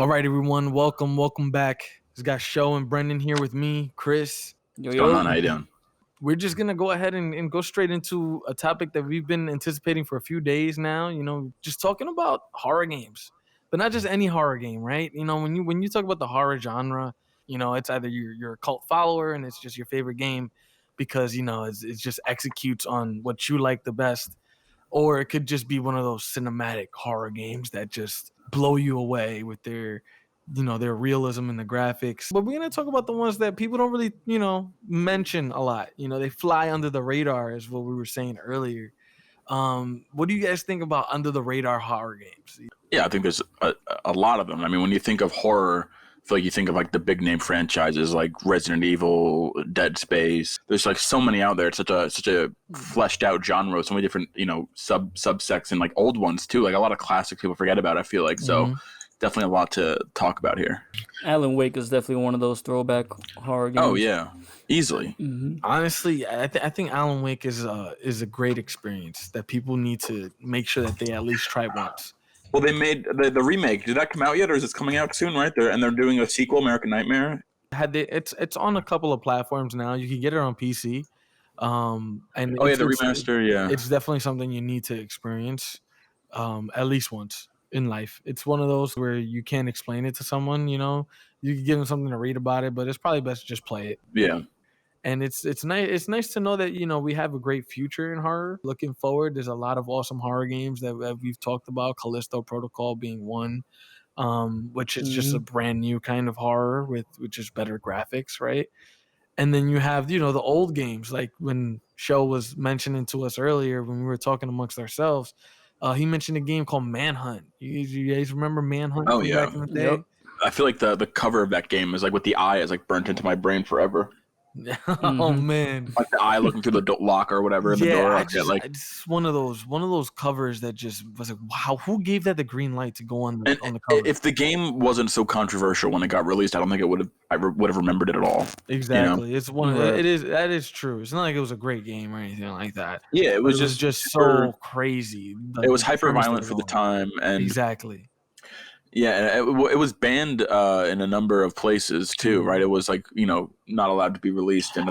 All right, everyone. Welcome back. It's got Show and Brendan here with me, Chris. What's going on? How you doing? We're just going to go ahead and go straight into a topic that we've been anticipating for a few days now, just talking about horror games, but not just any horror game, right? When you talk about the horror genre, it's either you're a cult follower and it's just your favorite game because, it just executes on what you like the best, or it could just be one of those cinematic horror games that just blow you away with their realism in the graphics. But we're gonna talk about the ones that people don't really mention a lot. They fly under the radar, is what we were saying earlier. What do you guys think about under the radar horror games? Yeah, I think there's a lot of them. I mean, when you think of horror, I feel like you think of like the big name franchises like Resident Evil, Dead Space. There's like so many out there. It's such a fleshed out genre, so many different subsects and like old ones too. Like a lot of classics people forget about. I feel like so. Definitely a lot to talk about here. Alan Wake is definitely one of those throwback horror games. Oh yeah, easily. Honestly, I think Alan Wake is a great experience that people need to make sure that they at least try once. Well, they made the remake. Did that come out yet, or is it coming out soon? Right, they're doing a sequel, American Nightmare. It's on a couple of platforms now. You can get it on PC. And the remaster. Yeah, it's definitely something you need to experience at least once in life. It's one of those where you can't explain it to someone. You can give them something to read about it, but it's probably best to just play it. Yeah. And it's nice. It's nice to know that we have a great future in horror. Looking forward, there's a lot of awesome horror games that we've talked about. Callisto Protocol being one, which is just a brand new kind of horror with just better graphics, right? And then you have the old games, like when Show was mentioning to us earlier when we were talking amongst ourselves. He mentioned a game called Manhunt. You guys remember Manhunt? Oh yeah. Back in the day? Yep. I feel like the cover of that game is like with the eye is like burnt into my brain forever. Oh man! Like the eye looking through the lock or whatever in the door. It's one of those covers that just was like, wow, who gave that the green light to go on the cover? If the game wasn't so controversial when it got released, I don't think I would have remembered it at all. Exactly, it's one of that is true. It's not like it was a great game or anything like that. Yeah, it was just so crazy. It was hyper violent for the time, and exactly. Yeah, it was banned in a number of places too, right? It was like not allowed to be released, and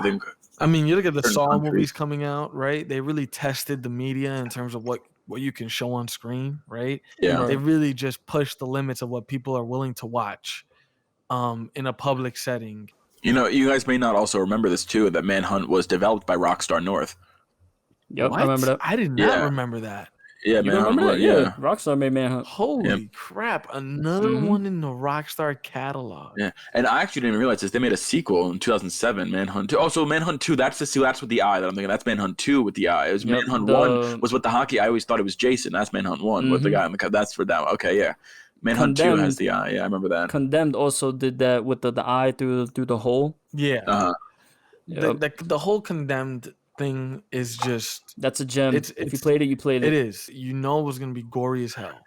I mean, you look at the Saw movies coming out, right? They really tested the media in terms of what you can show on screen, right? Yeah, they really just pushed the limits of what people are willing to watch, in a public setting. You guys may not also remember this too, that Manhunt was developed by Rockstar North. Yep, what? I remember that. I did not remember that. Yeah, you remember that? Yeah, Rockstar made Manhunt. Holy crap! Another one in the Rockstar catalog. Yeah, and I actually didn't even realize this. They made a sequel in 2007, Manhunt 2. Also, Manhunt 2. That's with the eye that I'm thinking. That's Manhunt 2 with the eye. It was Manhunt 1 was with the hockey. I always thought it was Jason. That's Manhunt 1 with the guy on the. That's for that. Okay, yeah. Manhunt 2 has the eye. Yeah, I remember that. Condemned also did that with the eye through the hole. Yeah. The whole Condemned thing is just that's a gem. If you played it, you played it. It is. It was going to be gory as hell.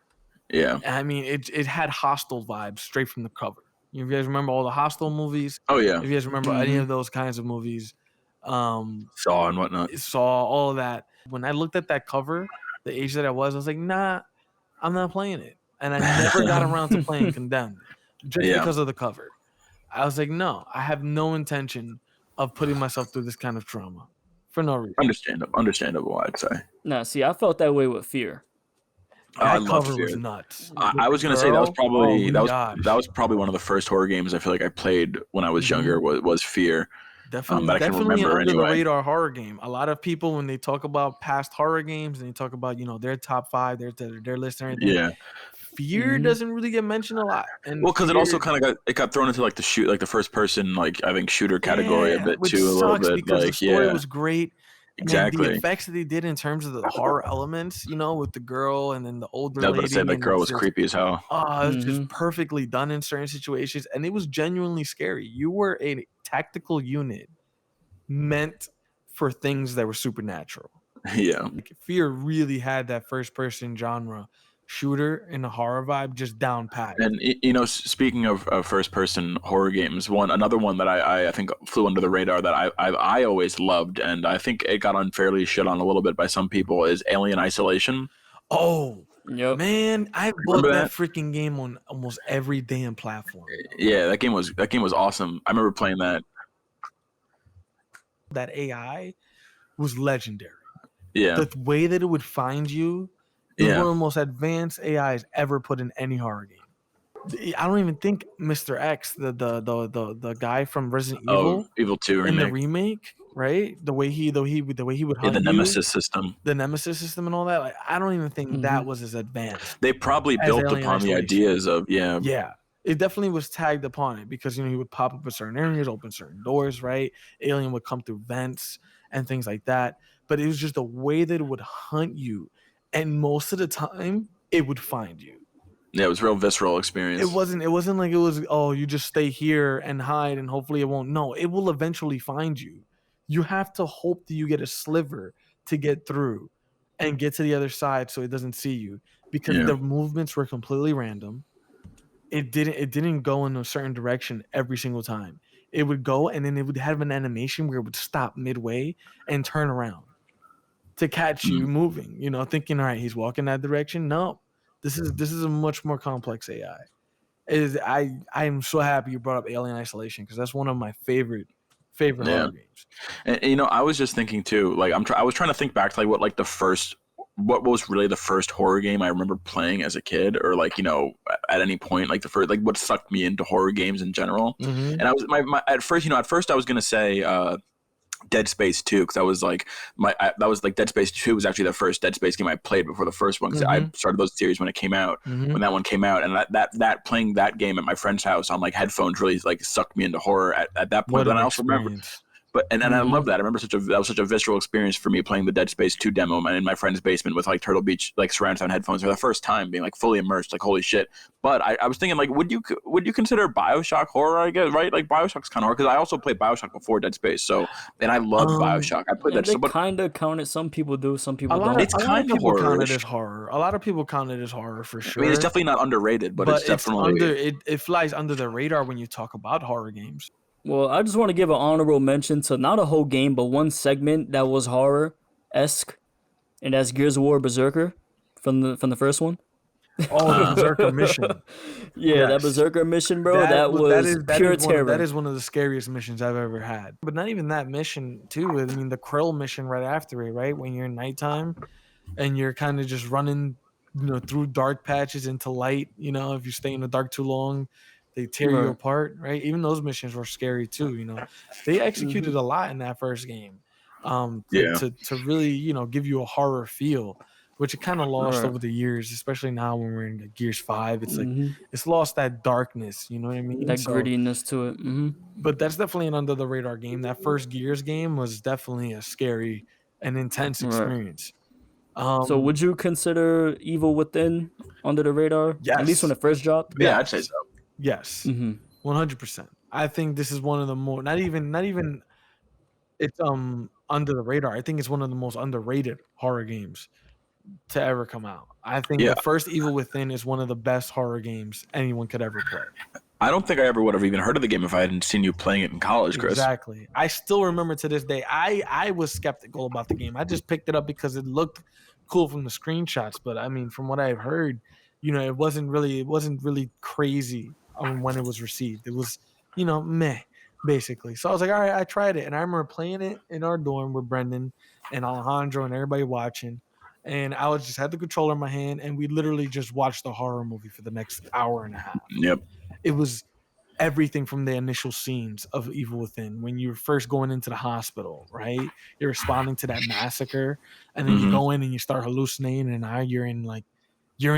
Yeah. I mean, it had Hostel vibes straight from the cover. You guys remember all the Hostel movies? Oh yeah. If you guys remember any of those kinds of movies, Saw and whatnot. Saw all of that. When I looked at that cover, the age that I was like, nah, I'm not playing it. And I never got around to playing Condemned just because of the cover. I was like, no, I have no intention of putting myself through this kind of trauma. For no reason. Understandable, I'd say. Nah, see, I felt that way with Fear. That cover was nuts. I was gonna say that was probably that was probably one of the first horror games I feel like I played when I was younger. Was Fear. Definitely an under the radar horror game. A lot of people, when they talk about past horror games and they talk about their top 5, their list and everything. Yeah. Fear doesn't really get mentioned a lot. And because it also kind of got thrown into like the first person I think shooter category a bit too, a little bit. Because the story was great. Exactly. And the effects that they did in terms of the horror elements, with the girl and then the older lady. I was saying that girl was creepy as hell. It was just perfectly done in certain situations, and it was genuinely scary. You were a tactical unit meant for things that were supernatural. Yeah. Fear really had that first person genre shooter and a horror vibe just down pat. And speaking of first person horror games, another one that I think flew under the radar that I always loved, and I think it got unfairly shit on a little bit by some people, is Alien Isolation. Oh, Yep. Man, I bought Remember that that? freaking game on almost every damn platform. Yeah, that game was awesome. I remember playing that. That AI was legendary. Yeah, The way that it would find you, it was one yeah. of the most advanced AIs ever put in any horror game. I don't even think Mr. X, the guy from Resident Oh, Evil Evil 2 in the remake. remake, right? The way he would Yeah, the hunt you, Nemesis system. the Nemesis system and all that. Like, I don't even think Mm-hmm. that was as advanced They probably as built Alien upon the Isolation. ideas of Yeah, it definitely was tagged upon it because he would pop up in certain areas, open certain doors, right? Alien would come through vents and things like that. But it was just the way that it would hunt you, and most of the time it would find you. Yeah, it was a real visceral experience. It wasn't like it was, oh, you just stay here and hide and hopefully it won't. No, it will eventually find you. You have to hope that you get a sliver to get through and get to the other side so it doesn't see you, because Yeah. the movements were completely random. It didn't go in a certain direction every single time. It would go and then it would have an animation where it would stop midway and turn around to catch you moving, thinking, all right, he's walking that direction. No, this is a much more complex AI. I am so happy you brought up Alien Isolation, because that's one of my favorite Yeah. horror games. And I was just thinking too, like I was trying to think back to like what was really the first horror game I remember playing as a kid, or like, at any point, like the first, like what sucked me into horror games in general. Mhm. And I was at first I was gonna say Dead Space 2, because that was like that was like Dead Space 2 was actually the first Dead Space game I played before the first one, because I started those series when it came out, when that one came out, and that playing that game at my friend's house on like headphones really like sucked me into horror at that point. What But then an I also remember. experience. But and I love that. I remember that was such a visceral experience for me playing the Dead Space 2 demo in my friend's basement with like Turtle Beach like surround sound headphones for the first time, being like fully immersed, like holy shit. But I was thinking, like, would you consider Bioshock horror? I guess, right? Like Bioshock's kind of horror, because I also played Bioshock before Dead Space, so, and I loved Bioshock. I played Yeah, that they so, but kind of count it. Some people do, some A people lot don't. of it's a lot of kind of people count it horror-ish. as horror. A lot of people count it as horror for I mean, it's sure. definitely not underrated, but it's It's definitely under it flies under the radar when you talk about horror games. Well, I just want to give an honorable mention to not a whole game, but one segment that was horror-esque, and that's Gears of War Berserker from the first one. Oh, the Berserker mission. Yeah, that Yes. Berserker mission, bro, that was pure terror. That is one of the scariest missions I've ever had. But not even that mission too. I mean, the Krill mission right after it, right? When you're in nighttime and you're kind of just running, through dark patches into light. If you stay in the dark too long, they tear you Right. apart, right? Even those missions were scary too. They executed a lot in that first game, Yeah. to really, give you a horror feel, which it kind of lost Right. over the years, especially now when we're in the Gears 5. It's like Mhm. it's lost that darkness, you know what I mean? That So, grittiness to it. but that's definitely an under the radar game. That first Gears game was definitely a scary and intense Right. experience. So would you consider Evil Within under the radar? At least Yes. when it first dropped? Yeah, I'd say so. Yes, Mm-hmm. 100%. I think this is one of the more, not even it's under the radar. I think it's one of the most underrated horror games to ever come out. I think Yeah. the first Evil Within is one of the best horror games anyone could ever play. I don't think I ever would have even heard of the game if I hadn't seen you playing it in college, Chris. Exactly. I still remember to this day. I was skeptical about the game. I just picked it up because it looked cool from the screenshots. But I mean, from what I've heard, it wasn't really crazy when it was received. It was, meh, basically. So I was like, all right, I tried it, and I remember playing it in our dorm with Brendan and Alejandro and everybody watching. And I was just had the controller in my hand, and we literally just watched the horror movie for the next hour and a half. Yep. It was everything from the initial scenes of Evil Within, when you're first going into the hospital, right? You're responding to that massacre, and then you go in and you start hallucinating, and now you're in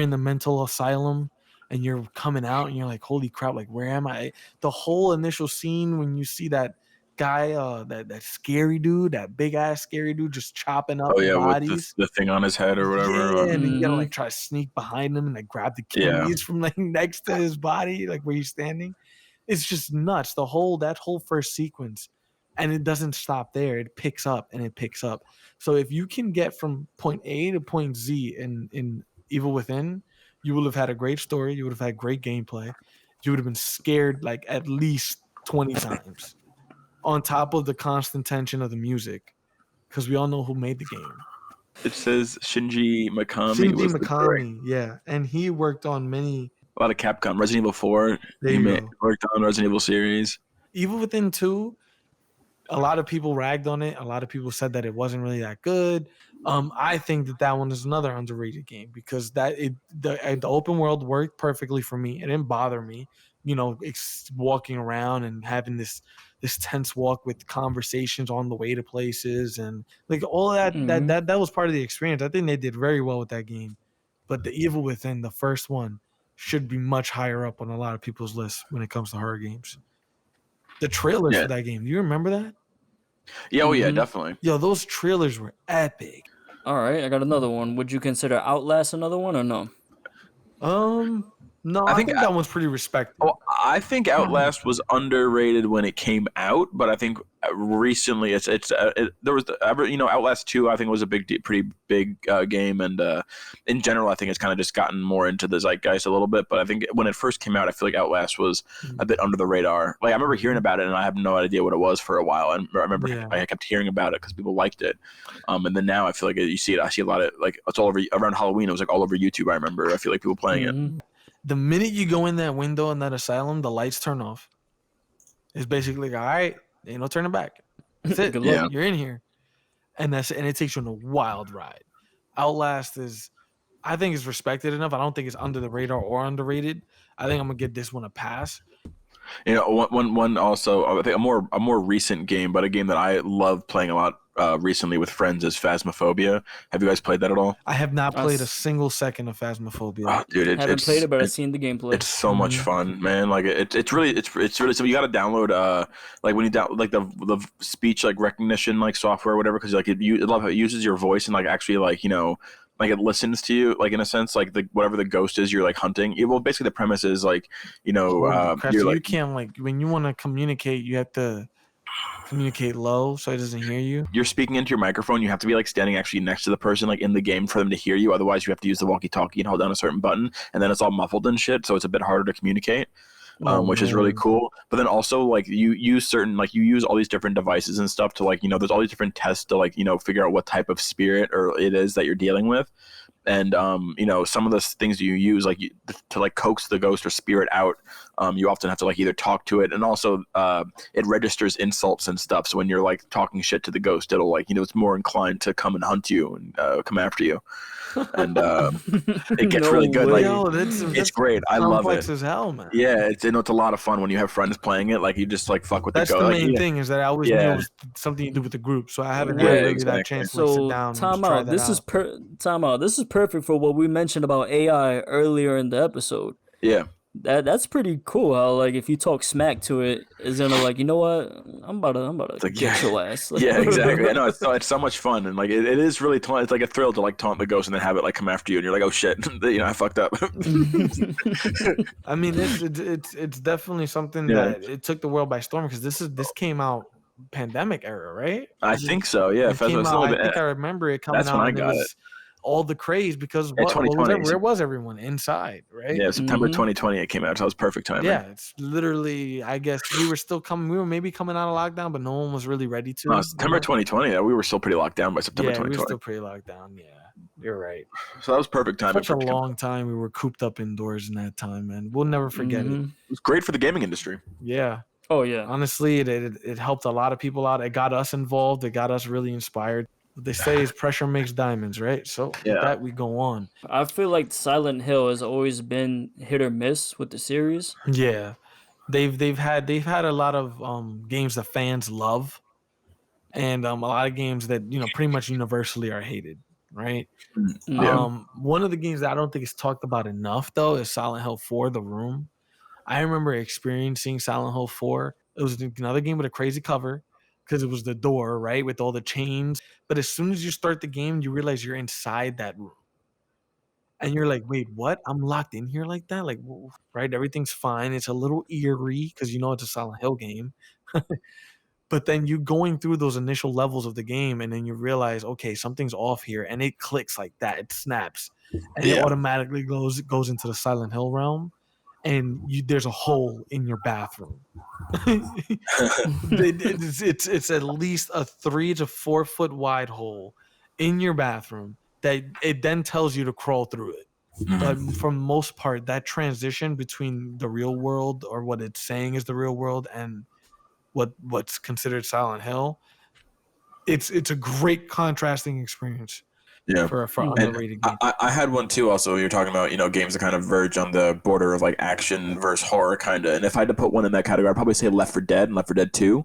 the mental asylum, and you're coming out, and you're like, holy crap, like, where am I? The whole initial scene when you see that guy, that scary dude, that big ass scary dude, just chopping up bodies. With the thing on his head or whatever. Yeah, and then you gotta like try to sneak behind him and like grab the keys from like next to his body, like where he's standing. It's just nuts. That whole first sequence, and it doesn't stop there. It picks up and it picks up. So if you can get from point A to point Z in Evil Within, you will have had a great story. You would have had great gameplay. You would have been scared like at least 20 times, on top of the constant tension of the music, because we all know who made the game. It says Shinji Mikami Shinji was the director. Mikami, yeah, and he worked on many. A lot of Capcom. Resident Evil 4. There you go. Worked on Resident Evil series. Evil Within 2, a lot of people ragged on it. A lot of people said that it wasn't really that good. I think that one is another underrated game because the open world worked perfectly for me. It didn't bother me, walking around and having this tense walk with conversations on the way to places and like all of that. Mm-hmm. That was part of the experience. I think they did very well with that game. But the Evil Within, the first one, should be much higher up on a lot of people's lists when it comes to horror games. The trailers for that game, do you remember that? Yeah, oh yeah, Mhm. definitely. Yo, those trailers were epic. All right, I got another one. Would you consider Outlast another one or no? No, I think that one's pretty respected. Oh, I think Outlast was underrated when it came out, but I think recently there was Outlast 2 I think was a pretty big game, and in general I think it's kind of just gotten more into the zeitgeist a little bit. But I think when it first came out, I feel like Outlast was a bit under the radar. Like I remember hearing about it and I have no idea what it was for a while, and I remember I kept hearing about it because people liked it. And then now I feel like I see a lot of like it's all over around Halloween. It was like all over YouTube. I remember I feel like people playing it. The minute you go in that window in that asylum, the lights turn off. It's basically like, all right, ain't no turning back. That's it. Good luck. You're in here, and it takes you on a wild ride. Outlast I think is respected enough. I don't think it's under the radar or underrated. I think I'm gonna give this one a pass. One also I think a more recent game, but a game that I love playing a lot recently with friends is Phasmophobia. Have you guys played that at all? I have not played a single second of Phasmophobia. Oh, dude, I haven't played it, but I've seen the gameplay. It's so much fun, man. Like it's really so you got to download like when you like the speech like recognition like software or whatever, because like I love how it uses your voice and like actually like like it listens to you, like in a sense, like whatever the ghost is you're like hunting. Well, basically the premise is like you can't like when you want to communicate, you have to communicate low so it doesn't hear you. You're speaking into your microphone. You have to be like standing actually next to the person like in the game for them to hear you. Otherwise, you have to use the walkie-talkie and hold down a certain button, and then it's all muffled and shit. So it's a bit harder to communicate. Which is really cool. But then also like you use all these different devices and stuff to like there's all these different tests to like figure out what type of spirit or it is that you're dealing with. And some of the things you use like to like coax the ghost or spirit out, you often have to like either talk to it, and also it registers insults and stuff. So when you're like talking shit to the ghost, it'll like it's more inclined to come and hunt you and come after you. And it gets really good. Way. Like it's great. I love it. Complex as hell, man. Yeah, it's a lot of fun when you have friends playing it. Like you just like fuck with That's the ghost. the main thing is that I always knew it was something you do with the group. So I haven't had really that chance to sit down and time try out. that This is time out. This is perfect for what we mentioned about AI earlier in the episode. Yeah. That's pretty cool. How like if you talk smack to it, it's gonna like what I'm about to get your ass. Like, yeah, exactly. I know it's so much fun, and like it is really it's like a thrill to like taunt the ghost and then have it like come after you, and you're like, oh shit, I fucked up. I mean, it's definitely something that it took the world by storm because this came out pandemic era, right? I think so. Yeah, I think I remember it coming out. That's when I got it. All the craze because what was where was everyone inside, right? Yeah, September 2020 it came out, so it was perfect timing. Yeah, it's literally. I guess we were maybe coming out of lockdown, but no one was really ready to. No, September 2020, we were still pretty locked down by September 2020. We were still pretty locked down. Yeah, you're right. So that was perfect timing. Such a long time we were cooped up indoors in that time, man. We'll never forget it. It was great for the gaming industry. Yeah. Oh yeah. Honestly, it helped a lot of people out. It got us involved. It got us really inspired. What they say is pressure makes diamonds, right? So with that we go on. I feel like Silent Hill has always been hit or miss with the series. Yeah, they've had a lot of games that fans love, and a lot of games that pretty much universally are hated, right? Yeah. One of the games that I don't think is talked about enough though is Silent Hill 4: The Room. I remember experiencing Silent Hill 4. It was another game with a crazy cover because it was the door, right, with all the chains. But as soon as you start the game, you realize you're inside that room. And you're like, wait, what? I'm locked in here like that? Like, right? Everything's fine. It's a little eerie because it's a Silent Hill game. But then you going through those initial levels of the game and then you realize, okay, something's off here. And it clicks like that. It snaps. And it automatically goes into the Silent Hill realm. And there's a hole in your bathroom. It's at least a 3 to 4 foot wide hole in your bathroom that it then tells you to crawl through it. But for the most part, that transition between the real world or what it's saying is the real world and what's considered Silent Hill, it's a great contrasting experience Yeah. for And underrated game. I had one too. Also, you're talking about games that kind of verge on the border of like action versus horror, kind of. And if I had to put one in that category, I'd probably say Left 4 Dead and Left 4 Dead 2. You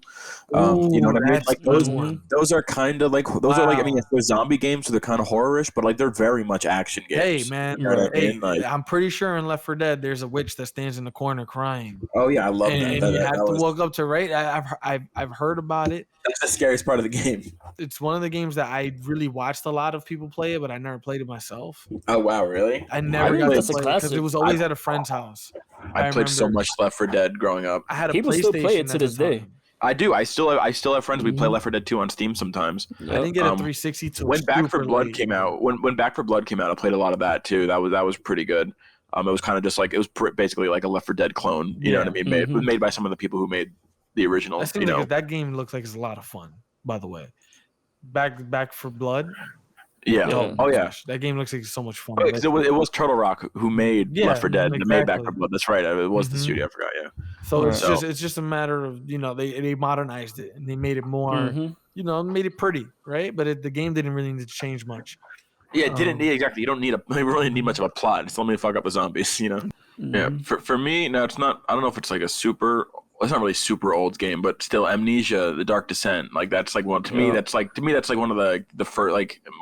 know what I mean? That's Like a good those, one. those are kind of like those are like I mean, Wow. they're zombie games, so they're kind of horror-ish, but like they're very much action games. Hey man, You know what I hey, mean? Like, I'm pretty sure in Left 4 Dead there's a witch that stands in the corner crying, oh yeah, I love that. and That, you that, have that to was walk up to right. I've heard about it. that's the scariest part of the game. It's one of the games that I really watched a lot of people play it, but I never played it myself. Oh wow, really? I never got really- to That's a play it because it classic. was always at a friend's house. I played so remember- much Left 4 Dead growing up. I had a People PlayStation still play it to at the this day. time. I do. I still have friends. We play Left 4 Dead 2 on Steam sometimes. I didn't get a Um, 360 till When Back 4 super Blood late. came out, when Back 4 Blood came out, I played a lot of that too. That was pretty good. It was kind of just like it was basically like a Left 4 Dead clone. You know what I mean? It was made by some of the people who made the original. That seems like that game looks like it's a lot of fun. By the way, Back 4 Blood. Yeah. Yeah. Oh yeah. Gosh, that game looks like so much fun. Oh, because it was Turtle Rock who made Yeah, Left 4 Dead and made Back 4 exactly. Blood. That's right. It was the Mhm. studio. I forgot. Yeah. So it's Right. just a matter of they modernized it and they made it more made it pretty, right? But the game didn't really need to change much. Yeah, it didn't need exactly. You don't need you really need much of a plot. Just let me fuck up the zombies. Yeah. For me, no, it's not. I don't know if it's like a super. It's not really super old game, but still, Amnesia: The Dark Descent. Like that's like one to me. That's like one of the first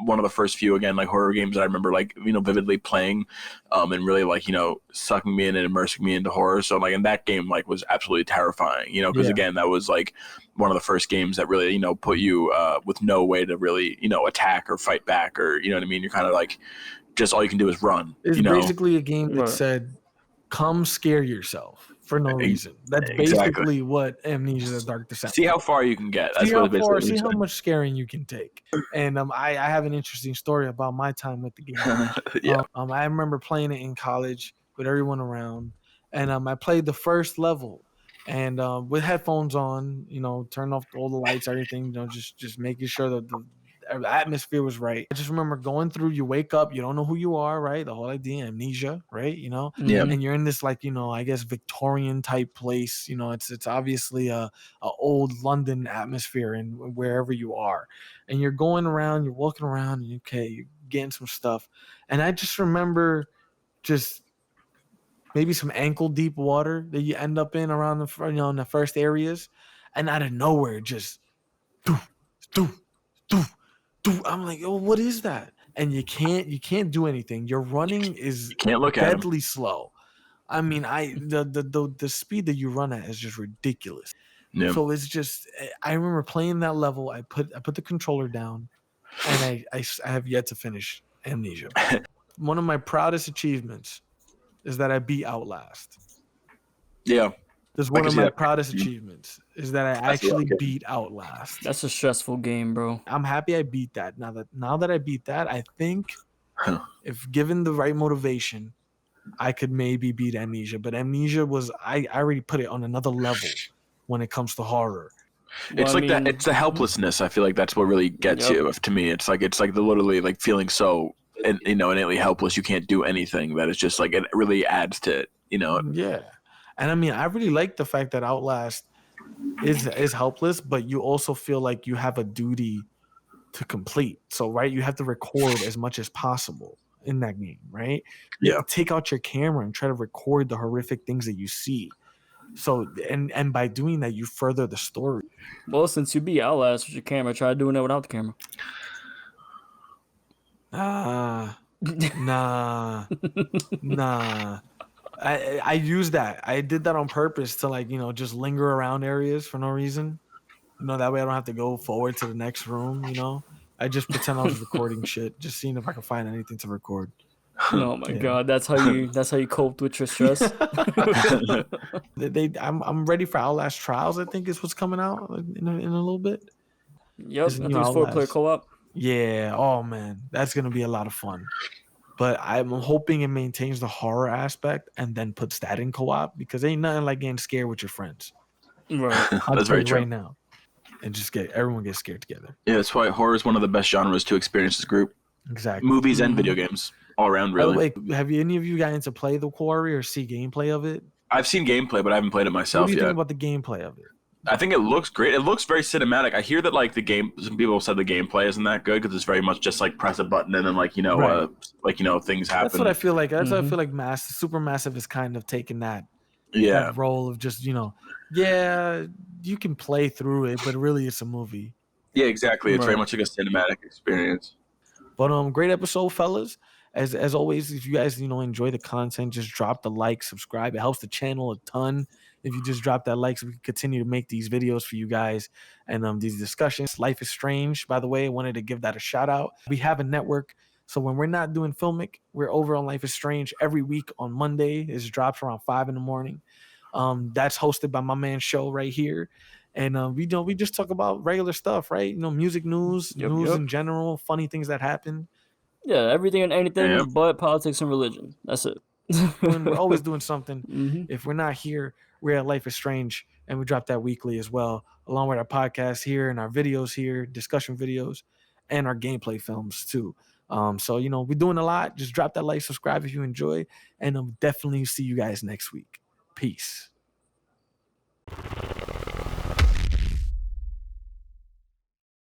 one of the first few again like horror games that I remember like vividly playing, and really like sucking me in and immersing me into horror. So like in that game like was absolutely terrifying. Because again that was like one of the first games that really put you with no way to really attack or fight back or you know what I mean. You're kind of like just all you can do is run. It's basically a game that Right. said, "Come scare yourself for no reason." That's Exactly. basically what Amnesia: The Dark Descent. See how far you can get. That's See what how it basically far, see is. how much scaring you can take. And I have an interesting story about my time with the game. Yeah. I remember playing it in college with everyone around, and I played the first level, and with headphones on, turn off all the lights, everything, just making sure that the atmosphere was right. I just remember going through. You wake up, you don't know who you are, right? The whole idea, amnesia, right? Yeah. And you're in this like I guess Victorian type place. It's obviously a old London atmosphere, and wherever you are, and you're going around, you're walking around, and you're getting some stuff, and I just remember just maybe some ankle deep water that you end up in around in the first areas, and out of nowhere just doof, doof, doof, doof. I'm like, oh, what is that? And you can't do anything. Your running is Can't look at him. deadly slow. I mean, the speed that you run at is just ridiculous. Yeah. So it's just I remember playing that level. I put the controller down, and I have yet to finish Amnesia. One of my proudest achievements is that I beat Outlast. Yeah. That's one can of see my that. proudest achievements is that I That's actually okay. beat Outlast. That's a stressful game, bro. I'm happy I beat that. Now that I beat that, I think Huh. if given the right motivation, I could maybe beat Amnesia. But Amnesia was I already put it on another level when it comes to horror. It's like that. It's the helplessness. I feel like that's what really gets Yep. you. To me, it's like the literally like feeling so innately helpless. You can't do anything. That is just like it really adds to it. Yeah. And I mean, I really like the fact that Outlast is helpless, but you also feel like you have a duty to complete. So, right, you have to record as much as possible in that game, right? You have to take out your camera and try to record the horrific things that you see. So, and by doing that, you further the story. Well, since you beat Outlast with your camera, try doing it without the camera. Nah. I use that. I did that on purpose to just linger around areas for no reason. That way I don't have to go forward to the next room. I just pretend I was recording shit, just seeing if I can find anything to record. Oh my god, that's how you coped with your stress. I'm ready for Outlast Trials. I think is what's coming out in a little bit. Yep, I It's think new it's 4-player Outlast. co-op. Yeah. Oh man, that's gonna be a lot of fun. But I'm hoping it maintains the horror aspect and then puts that in co-op because ain't nothing like getting scared with your friends. Right. I'll That's tell very you true. right now. and just everyone gets scared together. Yeah, that's why horror is one of the best genres to experience as a group. Exactly. Movies and video games all around, By the really. way, have any of you gotten to play The Quarry or see gameplay of it? I've seen gameplay, but I haven't played it What myself do you yet. think about the gameplay of it? I think it looks great. It looks very cinematic. I hear that like some people said the gameplay isn't that good because it's very much just like press a button and then Right. things happen. That's what I feel like. That's what I feel like. Supermassive is kind of taking that role of just you can play through it, but really it's a movie. Yeah, exactly. It's very much like a cinematic experience. But great episode, fellas. As always, if you guys enjoy the content, just drop the like, subscribe. It helps the channel a ton if you just drop that like, so we can continue to make these videos for you guys and these discussions. Life is Strange, by the way, I wanted to give that a shout out. We have a network, so when we're not doing Filmic, we're over on Life is Strange every week on Monday. It drops around 5 a.m. That's hosted by my man Show right here. And we just talk about regular stuff, right? Music news, in general, funny things that happen. Yeah, everything and anything but politics and religion. That's it. We're always doing something. If we're not here, we're at Life is Strange, and we drop that weekly as well, along with our podcast here and our videos here, discussion videos, and our gameplay films too. So we're doing a lot. Just drop that like, subscribe if you enjoy, and definitely see you guys next week. Peace.